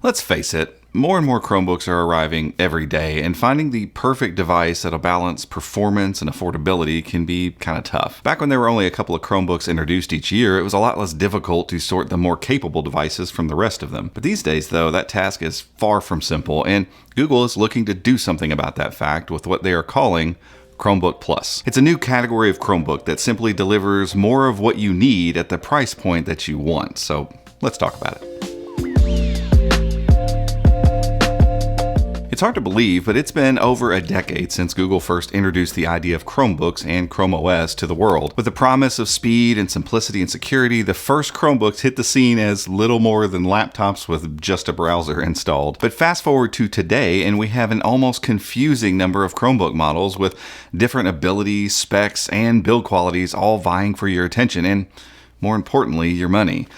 Let's face it, more and more Chromebooks are arriving every day, and finding the perfect device that'll balance performance and affordability can be kind of tough. Back when there were only a couple of Chromebooks introduced each year, it was a lot less difficult to sort the more capable devices from the rest of them. But these days, though, that task is far from simple, and Google is looking to do something about that fact with what they are calling Chromebook Plus. It's a new category of Chromebook that simply delivers more of what you need at the price point that you want. So let's talk about it. It's hard to believe, but it's been over a decade since Google first introduced the idea of Chromebooks and Chrome OS to the world. With the promise of speed and simplicity and security, the first Chromebooks hit the scene as little more than laptops with just a browser installed. But fast forward to today, and we have an almost confusing number of Chromebook models with different abilities, specs, and build qualities all vying for your attention and, more importantly, your money.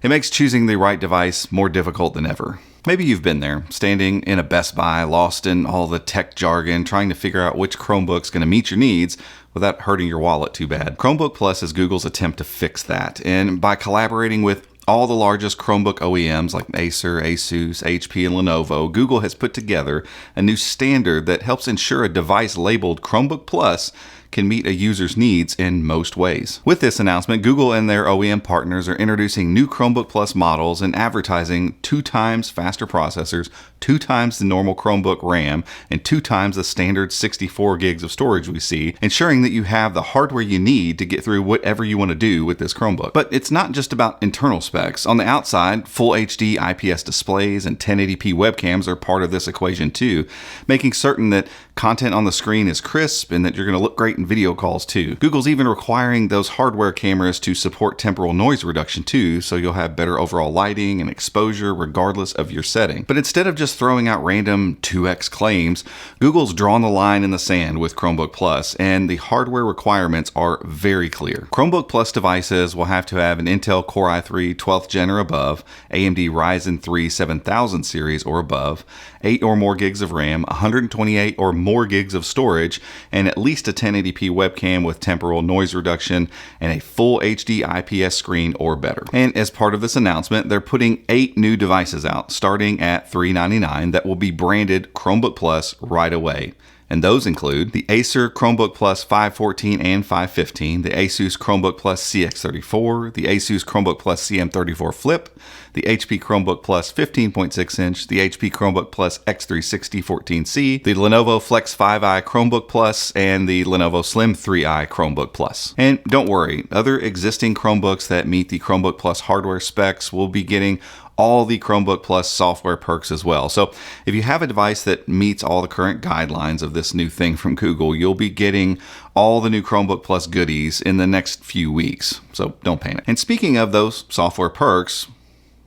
It makes choosing the right device more difficult than ever. Maybe you've been there, standing in a Best Buy, lost in all the tech jargon, trying to figure out which Chromebook's going to meet your needs without hurting your wallet too bad. Chromebook Plus is Google's attempt to fix that, and by collaborating with all the largest Chromebook OEMs like Acer, Asus, HP, and Lenovo, Google has put together a new standard that helps ensure a device labeled Chromebook Plus can meet a user's needs in most ways. With this announcement, Google and their OEM partners are introducing new Chromebook Plus models and advertising 2 times faster processors, 2 times the normal Chromebook RAM, and 2 times the standard 64 gigs of storage we see, ensuring that you have the hardware you need to get through whatever you want to do with this Chromebook. But it's not just about internal specs. On the outside, full HD IPS displays and 1080p webcams are part of this equation too, making certain that content on the screen is crisp and that you're going to look great in video calls too. Google's even requiring those hardware cameras to support temporal noise reduction too, so you'll have better overall lighting and exposure regardless of your setting. But instead of just throwing out random 2x claims, Google's drawn the line in the sand with Chromebook Plus, and the hardware requirements are very clear. Chromebook Plus devices will have to have an Intel Core i3 12th gen or above, AMD Ryzen 3 7000 series or above, 8 or more gigs of RAM, 128 or more gigs of storage, and at least a 1080p webcam with temporal noise reduction and a full HD IPS screen or better. And as part of this announcement, they're putting 8 new devices out, starting at $399, that will be branded Chromebook Plus right away. And those include the Acer Chromebook Plus 514 and 515, the Asus Chromebook Plus CX34, the Asus Chromebook Plus CM34 Flip, the HP Chromebook Plus 15.6 inch, the HP Chromebook Plus X360 14C, the Lenovo Flex 5i Chromebook Plus, and the Lenovo Slim 3i Chromebook Plus. And don't worry, other existing Chromebooks that meet the Chromebook Plus hardware specs will be getting all the Chromebook Plus software perks as well. So if you have a device that meets all the current guidelines of this new thing from Google, you'll be getting all the new Chromebook Plus goodies in the next few weeks. So don't panic. And speaking of those software perks,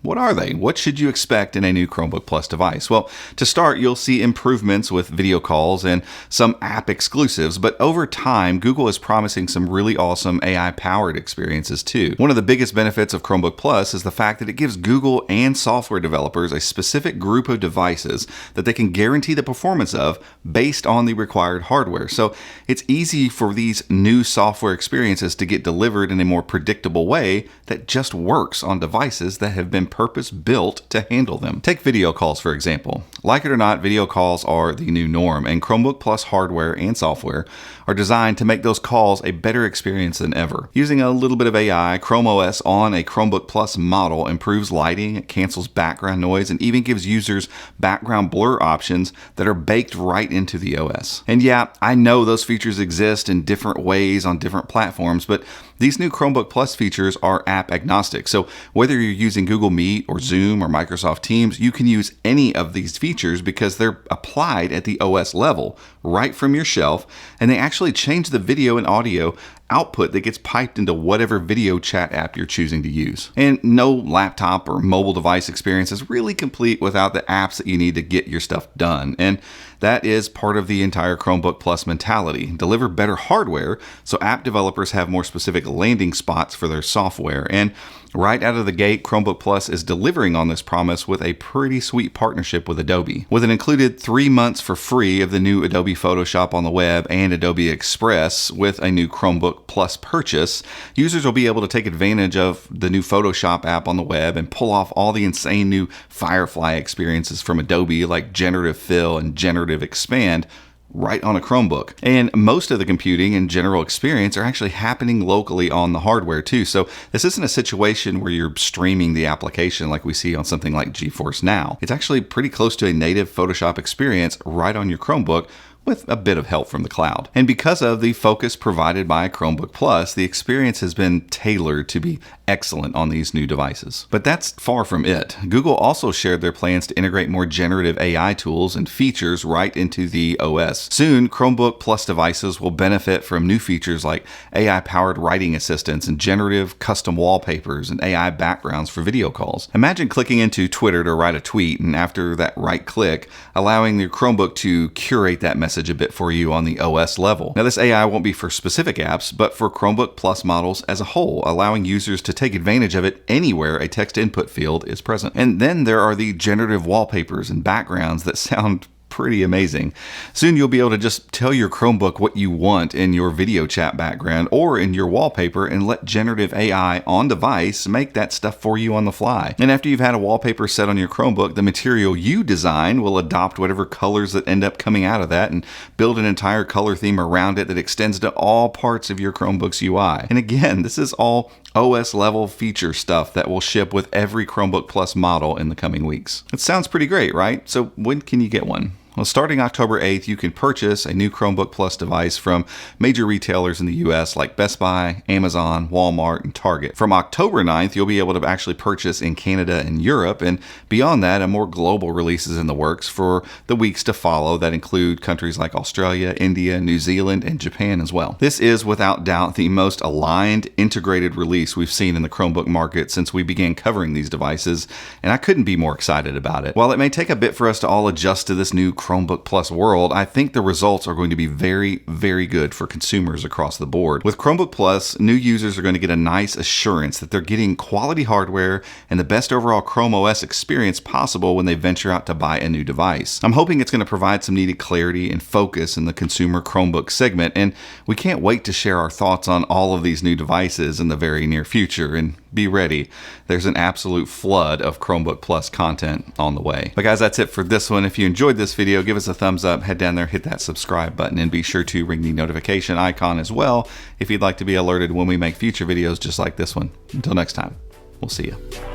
what are they? What should you expect in a new Chromebook Plus device? Well, to start, you'll see improvements with video calls and some app exclusives, but over time, Google is promising some really awesome AI-powered experiences too. One of the biggest benefits of Chromebook Plus is the fact that it gives Google and software developers a specific group of devices that they can guarantee the performance of based on the required hardware. So it's easy for these new software experiences to get delivered in a more predictable way that just works on devices that have been purpose-built to handle them. Take video calls, for example. Like it or not, video calls are the new norm, and Chromebook Plus hardware and software are designed to make those calls a better experience than ever. Using a little bit of AI, Chrome OS on a Chromebook Plus model improves lighting, it cancels background noise, and even gives users background blur options that are baked right into the OS. And yeah, I know those features exist in different ways on different platforms, but these new Chromebook Plus features are app agnostic. So whether you're using Google Meet or Zoom or Microsoft Teams, you can use any of these features because they're applied at the OS level, right from your shelf, and they actually change the video and audio output that gets piped into whatever video chat app you're choosing to use. And no laptop or mobile device experience is really complete without the apps that you need to get your stuff done. And that is part of the entire Chromebook Plus mentality. Deliver better hardware so app developers have more specific landing spots for their software. And Right out of the gate, Chromebook Plus is delivering on this promise with a pretty sweet partnership with Adobe. With an included 3 months for free of the new Adobe Photoshop on the web and Adobe Express with a new Chromebook Plus purchase, users will be able to take advantage of the new Photoshop app on the web and pull off all the insane new Firefly experiences from Adobe like Generative Fill and Generative Expand right on a Chromebook. And most of the computing and general experience are actually happening locally on the hardware too. So this isn't a situation where you're streaming the application like we see on something like GeForce Now. It's actually pretty close to a native Photoshop experience right on your Chromebook, with a bit of help from the cloud. And because of the focus provided by Chromebook Plus, the experience has been tailored to be excellent on these new devices. But that's far from it. Google also shared their plans to integrate more generative AI tools and features right into the OS. Soon, Chromebook Plus devices will benefit from new features like AI-powered writing assistants and generative custom wallpapers and AI backgrounds for video calls. Imagine clicking into Twitter to write a tweet, and after that right click, allowing your Chromebook to curate that message a bit for you on the OS level. Now, this AI won't be for specific apps, but for Chromebook Plus models as a whole, allowing users to take advantage of it anywhere a text input field is present. And then there are the generative wallpapers and backgrounds that sound pretty amazing. Soon you'll be able to just tell your Chromebook what you want in your video chat background or in your wallpaper and let generative AI on device make that stuff for you on the fly. And after you've had a wallpaper set on your Chromebook, the material you design will adopt whatever colors that end up coming out of that and build an entire color theme around it that extends to all parts of your Chromebook's UI. And again, this is all OS level feature stuff that will ship with every Chromebook Plus model in the coming weeks. It sounds pretty great, right? So when can you get one? Well, starting October 8th, you can purchase a new Chromebook Plus device from major retailers in the US like Best Buy, Amazon, Walmart, and Target. From October 9th, you'll be able to actually purchase in Canada and Europe, and beyond that, a more global release is in the works for the weeks to follow that include countries like Australia, India, New Zealand, and Japan as well. This is without doubt the most aligned, integrated release we've seen in the Chromebook market since we began covering these devices, and I couldn't be more excited about it. While it may take a bit for us to all adjust to this new Chromebook Plus world, I think the results are going to be very, very good for consumers across the board. With Chromebook Plus, new users are going to get a nice assurance that they're getting quality hardware and the best overall Chrome OS experience possible when they venture out to buy a new device. I'm hoping it's going to provide some needed clarity and focus in the consumer Chromebook segment, and we can't wait to share our thoughts on all of these new devices in the very near future. And be ready, there's an absolute flood of Chromebook Plus content on the way. But guys, that's it for this one. If you enjoyed this video, give us a thumbs up, head down there, hit that subscribe button, and be sure to ring the notification icon as well if you'd like to be alerted when we make future videos just like this one. Until next time, we'll see you.